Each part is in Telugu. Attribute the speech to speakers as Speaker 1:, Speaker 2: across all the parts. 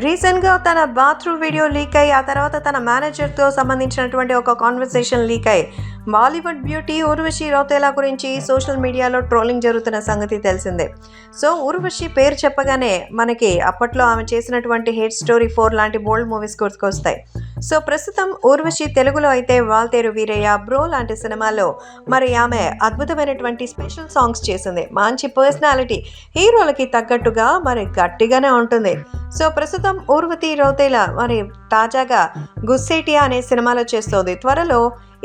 Speaker 1: రీసెంట్గా తన బాత్రూమ్ వీడియో లీక్ అయ్యి ఆ తర్వాత తన మేనేజర్తో సంబంధించినటువంటి ఒక కాన్వర్సేషన్ లీక్ అయ్యి బాలీవుడ్ బ్యూటీ ఊర్వశి రౌతేలా గురించి సోషల్ మీడియాలో ట్రోలింగ్ జరుగుతున్న సంగతి తెలిసిందే. సో ఊర్వశి పేరు చెప్పగానే మనకి అప్పట్లో ఆమె చేసినటువంటి హేట్ స్టోరీ 4 లాంటి బోల్డ్ మూవీస్ గుర్తుకొస్తాయి. సో ప్రస్తుతం ఊర్వశి తెలుగులో అయితే వాల్తేరు వీరయ్య, బ్రో లాంటి సినిమాల్లో మరి ఆమె అద్భుతమైనటువంటి స్పెషల్ సాంగ్స్ చేసింది. మంచి పర్సనాలిటీ, హీరోలకి తగ్గట్టుగా మరి గట్టిగానే ఉంటుంది. సో ప్రస్తుతం ఊర్వతి రౌతేలా మరి తాజాగా గుస్సేటియా అనే సినిమాలో చేస్తోంది. త్వరలో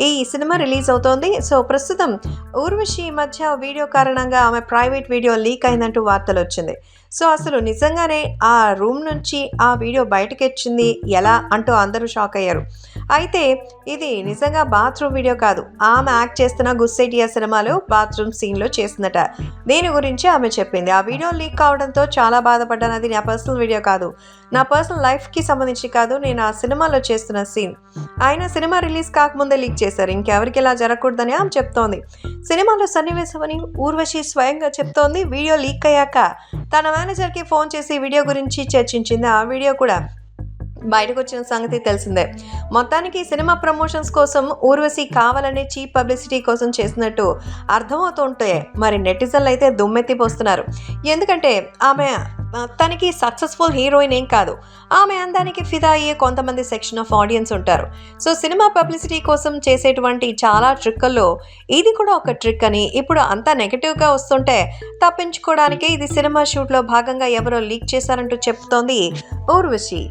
Speaker 1: ఈ సినిమా రిలీజ్ అవుతోంది. సో ప్రస్తుతం ఊర్వశి మధ్య వీడియో కారణంగా ఆమె ప్రైవేట్ వీడియో లీక్ అయిందంటూ వార్తలు వచ్చింది. సో అసలు నిజంగానే ఆ రూమ్ నుంచి ఆ వీడియో బయటకు వచ్చింది ఎలా అంటూ అందరూ షాక్ అయ్యారు. అయితే ఇది నిజంగా బాత్రూమ్ వీడియో కాదు, ఆమె యాక్ట్ చేస్తున్న గుస్సేటియా సినిమాలో బాత్రూమ్ సీన్లో చేసిందట. దీని గురించి ఆమె చెప్పింది. ఆ వీడియో లీక్ కావడంతో చాలా బాధపడ్డాను. అది నా పర్సనల్ వీడియో కాదు, నా పర్సనల్ లైఫ్కి సంబంధించి కాదు, నేను ఆ సినిమాలో చేస్తున్న సీన్. ఆయన సినిమా రిలీజ్ కాకముందే లీక్ చేశారు. ఇంకెవరికి ఇలా జరగకూడదని ఆమె చెప్తోంది. సినిమాలో సన్నివేశమని ఊర్వశి స్వయంగా చెప్తోంది. వీడియో లీక్ అయ్యాక తన మేనేజర్కి ఫోన్ చేసి వీడియో గురించి చర్చించింది. ఆ వీడియో కూడా బయటకు వచ్చిన సంగతి తెలిసిందే. మొత్తానికి సినిమా ప్రమోషన్స్ కోసం ఊర్వశి కావాలనే చీప్ పబ్లిసిటీ కోసం చేసినట్టు అర్థమవుతుంటే మరి నెటిజన్లు అయితే దుమ్మెత్తిపోస్తున్నారు. ఎందుకంటే ఆమె తనకి సక్సెస్ఫుల్ హీరోయిన్ ఏం కాదు, ఆమె అందానికి ఫిదా అయ్యే కొంతమంది సెక్షన్ ఆఫ్ ఆడియన్స్ ఉంటారు. సో సినిమా పబ్లిసిటీ కోసం చేసేటువంటి చాలా ట్రిక్కుల్లో ఇది కూడా ఒక ట్రిక్ అని ఇప్పుడు అంతా నెగటివ్గా వస్తుంటే తప్పించుకోవడానికి ఇది సినిమా షూట్లో భాగంగా ఎవరో లీక్ చేశారంటూ చెప్తోంది ఊర్వశి.